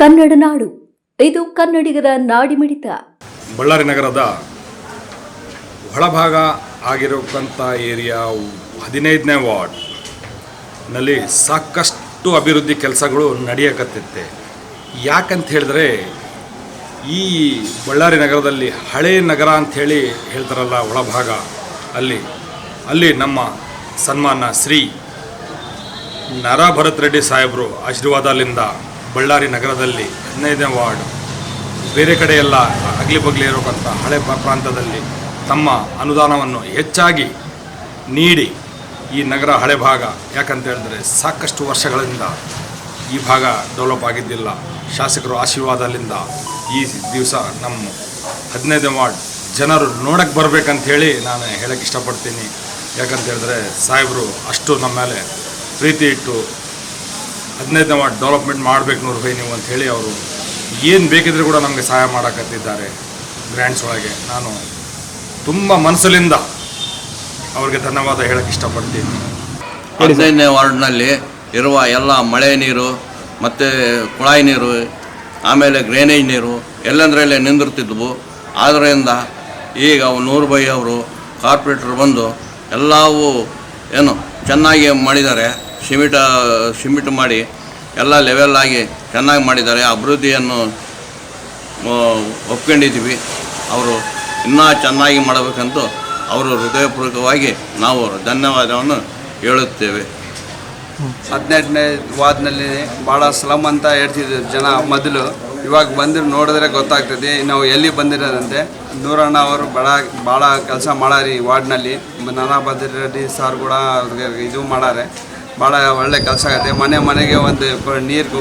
ಕನ್ನಡ ನಾಡು, ಇದು ಕನ್ನಡಿಗರ ನಾಡಿಮಿಡಿತ. ಬಳ್ಳಾರಿ ನಗರದ ಒಳಭಾಗ ಆಗಿರತಕ್ಕಂಥ ಏರಿಯಾ 15ನೇ ವಾರ್ಡ್ನಲ್ಲಿ ಸಾಕಷ್ಟು ಅಭಿವೃದ್ಧಿ ಕೆಲಸಗಳು ನಡೆಯಕತ್ತೈತೆ. ಯಾಕಂತ ಹೇಳಿದ್ರೆ ಈ ಬಳ್ಳಾರಿ ನಗರದಲ್ಲಿ ಹಳೆ ನಗರ ಅಂಥೇಳಿ ಹೇಳ್ತಾರಲ್ಲ ಒಳಭಾಗ, ಅಲ್ಲಿ ನಮ್ಮ ಸನ್ಮಾನ ಶ್ರೀ ನರ ಭರತ್ ರೆಡ್ಡಿ ಸಾಹೇಬರು ಆಶೀರ್ವಾದದಿಂದ ಬಳ್ಳಾರಿ ನಗರದಲ್ಲಿ 15ನೇ ವಾರ್ಡ್ ಬೇರೆ ಕಡೆ ಎಲ್ಲ ಅಗಲಿ ಬಗಲಿ ಇರೋಕ್ಕಂಥ ಹಳೆ ಪ್ರಾಂತದಲ್ಲಿ ತಮ್ಮ ಅನುದಾನವನ್ನು ಹೆಚ್ಚಾಗಿ ನೀಡಿ ಈ ನಗರ ಹಳೆ ಭಾಗ, ಯಾಕಂತ ಹೇಳಿದ್ರೆ ಸಾಕಷ್ಟು ವರ್ಷಗಳಿಂದ ಈ ಭಾಗ ಡೆವಲಪ್ ಆಗಿದ್ದಿಲ್ಲ. ಶಾಸಕರು ಆಶೀರ್ವಾದದಿಂದ ಈ ದಿವಸ ನಮ್ಮ 15ನೇ ವಾರ್ಡ್ ಜನರು ನೋಡಕ್ಕೆ ಬರಬೇಕಂಥೇಳಿ ನಾನು ಹೇಳಕ್ಕೆ ಇಷ್ಟಪಡ್ತೀನಿ. ಯಾಕಂತ ಹೇಳಿದ್ರೆ ಸಾಹೇಬರು ಅಷ್ಟು ನಮ್ಮ ಮೇಲೆ ಪ್ರೀತಿ ಇಟ್ಟು 15ನೇ ವಾರ್ಡ್ ಡೆವಲಪ್ಮೆಂಟ್ ಮಾಡಬೇಕು ನೋಡ್ರಿ ನೀವು ಅಂಥೇಳಿ ಅವರು ಏನು ಬೇಕಿದ್ರೂ ಕೂಡ ನಮಗೆ ಸಹಾಯ ಮಾಡಕತ್ತಿದ್ದಾರೆ. ಗ್ರ್ಯಾಂಡ್ಸ್ ಒಳಗೆ ನಾನು ತುಂಬ ಮನಸ್ಸಿನಿಂದ ಅವ್ರಿಗೆ ಧನ್ಯವಾದ ಹೇಳಕ್ಕೆ ಇಷ್ಟಪಡ್ತೀನಿ. 15ನೇ ವಾರ್ಡ್ನಲ್ಲಿ ಇರುವ ಎಲ್ಲ ಮಳೆ ನೀರು ಮತ್ತು ಕುಳಾಯಿ ನೀರು, ಆಮೇಲೆ ಡ್ರೈನೇಜ್ ನೀರು ಎಲ್ಲಂದ್ರಲ್ಲೇ ನಿಂದಿರ್ತಿದ್ವು. ಆದ್ದರಿಂದ ಈಗ 100 ಬೈ ಅವರು ಕಾರ್ಪೊರೇಟ್ರ್ ಬಂದು ಎಲ್ಲವೂ ಏನು ಚೆನ್ನಾಗಿ ಮಾಡಿದ್ದಾರೆ. ಸಿಮೆಂಟ್ ಮಾಡಿ ಎಲ್ಲ ಲೆವೆಲ್ ಆಗಿ ಚೆನ್ನಾಗಿ ಮಾಡಿದ್ದಾರೆ. ಅಭಿವೃದ್ಧಿಯನ್ನು ಒಪ್ಕೊಂಡಿದ್ದೀವಿ. ಅವರು ಇನ್ನೂ ಚೆನ್ನಾಗಿ ಮಾಡಬೇಕಂತ ಅವರು ಹೃದಯಪೂರ್ವಕವಾಗಿ ನಾವು ಧನ್ಯವಾದವನ್ನು ಹೇಳುತ್ತೇವೆ. 18ನೇ ವಾರ್ಡ್ನಲ್ಲಿ ಭಾಳ ಸ್ಲಮ್ ಅಂತ ಹೇಳ್ತಿದ್ರು ಜನ ಮೊದಲು. ಇವಾಗ ಬಂದು ನೋಡಿದ್ರೆ ಗೊತ್ತಾಗ್ತದೆ ನಾವು ಎಲ್ಲಿ ಬಂದಿರೋದಂತೆ. ನೂರಣ್ಣ ಅವರು ಭಾಳ ಕೆಲಸ ಮಾಡಾರಿ ವಾರ್ಡ್ನಲ್ಲಿ. ನರ ಭರತ್ ರೆಡ್ಡಿ ಸಾರ್ ಕೂಡ ಇದು ಮಾಡಾರೆ. ಭಾಳ ಒಳ್ಳೆ ಕೆಲಸ ಆಗುತ್ತೆ. ಮನೆಗೆ ಒಂದು ನೀರು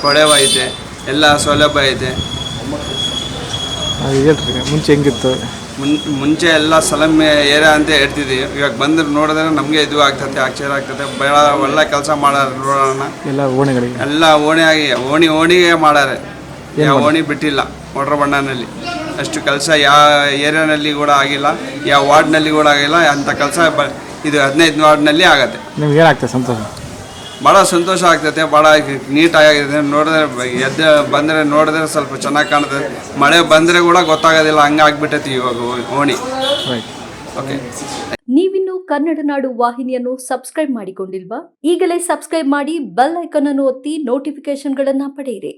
ಕೊಳವೆ ಐತೆ, ಎಲ್ಲ ಸೌಲಭ್ಯ ಐತೆ. ಮುಂಚೆ ಹೆಂಗಿತ್ತು? ಮುಂಚೆ ಎಲ್ಲ ಸಲಮ್ ಏರಿಯಾ ಅಂತ ಹೇಳ್ತಿದ್ವಿ. ಇವಾಗ ಬಂದ್ರೆ ನೋಡಿದ್ರೆ ನಮಗೆ ಇದು ಆಗ್ತದೆ, ಆಶ್ಚರ್ಯ ಆಗ್ತದೆ. ಭಾಳ ಒಳ್ಳೆ ಕೆಲಸ ಮಾಡಾರೆ ನೋಡೋಣ. ಎಲ್ಲ ಓಣಿಗೆ ಮಾಡಾರೆ. ಯಾವ ಓಣಿ ಬಿಟ್ಟಿಲ್ಲ ಮೋಟ್ರ್ ಬಣ್ಣನಲ್ಲಿ. ಅಷ್ಟು ಕೆಲಸ ಯಾವ ಏರಿಯಾನಲ್ಲಿ ಕೂಡ ಆಗಿಲ್ಲ, ಯಾವ ವಾರ್ಡ್ನಲ್ಲಿ ಕೂಡ ಆಗಿಲ್ಲ. ಅಂಥ ಕೆಲಸ ಇದು 15ನೇ ವಾರ್ಡ್ನಲ್ಲಿ ಆಗತ್ತೆ. ನಿಮ್ಗೆ ಏನಾಗ್ತದೆ ಸಂತೋಷ? ಭಾಳ ಸಂತೋಷ ಆಗ್ತೈತೆ. ಭಾಳ ನೀಟಾಗಿದೆ. ನೋಡಿದ್ರೆ ಬಂದರೆ ನೋಡಿದ್ರೆ ಸ್ವಲ್ಪ ಚೆನ್ನಾಗಿ ಕಾಣ್ತದೆ. ಮಳೆ ಬಂದರೆ ಕೂಡ ಗೊತ್ತಾಗೋದಿಲ್ಲ, ಹಂಗೆ ಆಗ್ಬಿಟ್ಟೈತಿ ಇವಾಗ ಓಣಿ. ಓಕೆ, ನೀವಿನ್ನು ಕನ್ನಡ ನಾಡು ವಾಹಿನಿಯನ್ನು ಸಬ್ಸ್ಕ್ರೈಬ್ ಮಾಡಿಕೊಂಡಿಲ್ವಾ? ಈಗಲೇ ಸಬ್ಸ್ಕ್ರೈಬ್ ಮಾಡಿ, ಬೆಲ್ ಐಕಾನ್ ಅನ್ನು ಒತ್ತಿ ನೋಟಿಫಿಕೇಶನ್ಗಳನ್ನು ಪಡೆಯಿರಿ.